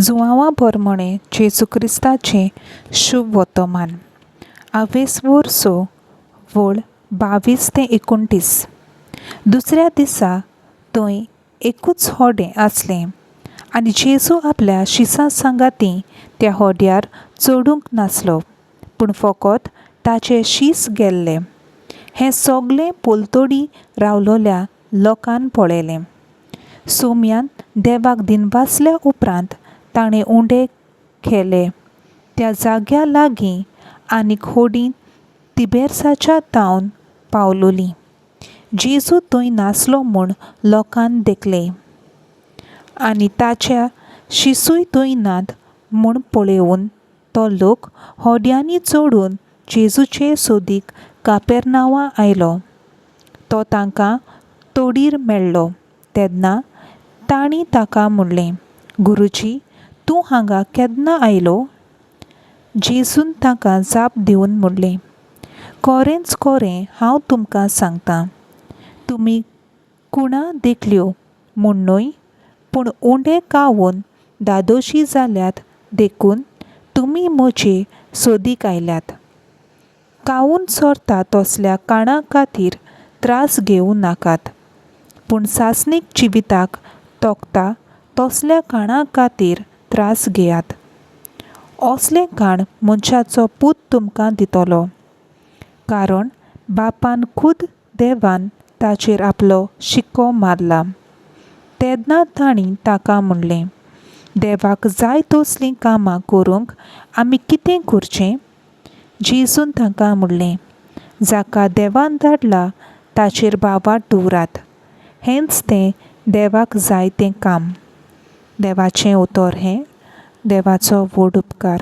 जुवांवा पोरमोणे जेजू क्रिस्ताचें शुभ वर्तमान. आवेस वर्सो वोळ 22 ते 29. दुसऱ्या दिसा थंय एकूच होडें आसलें आनी जेजू आपल्या शिसां सांगाती त्या होड्यार चडूंक नासलो, पूण फकत ताचे शीस गेल्ले. हें सगळें पोलतोडी रावलोल्या लोकान पळयलें. सोमयान देवाक दिनवासल्या उपरांत ताणें उंडे केले त्या जाग्या लागीं आनीक होडी तिबेर्साच्या तावन पावलोली. जेजू थंय नासलो म्हूण लोकान देखलें आनी ताच्या शिसूय थंय नात म्हूण पळयोवन तो लोक होड्यांनी चडून जेजूचे सोदीक कापेर्नावां आयलो. तो तांकां तोडीर मेळ्ळो तेन्ना तांणी ताका म्हणलें, गुरुजी, तूं हांगा केन्ना आयलो? जेजून तांकां जाप दिवन म्हणलें, खरेंच खरें हांव तुमकां सांगतां, तुमी कुणा देखल्यो म्हूण न्हय, पूण उंडे कावून धादोशी जाल्यात देखून तुमी म्हजे सोदीक आयल्यात. कावून चोरता तसल्या काणां खातीर त्रास घेवं नाकात, पूण सासणीक जिविताक तोखता तसल्या काणां खातीर त्रास घेयात. असलें काण मनशाचो पूत तुमकां दितलो, कारण बापान खूद देवान ताचेर आपलो शिक्को मारला. तेन्ना तांणी ताका म्हणलें, देवाक जाय तसलीं कामां करूंक आमी कितें करचें? जेजून तांकां म्हणलें, जाका देवान धाडला ताचेर बावाट दवरात, हेंच तें देवाक जाय तें काम. देवाचें उतर हें. देवाचो व्हड उपकार.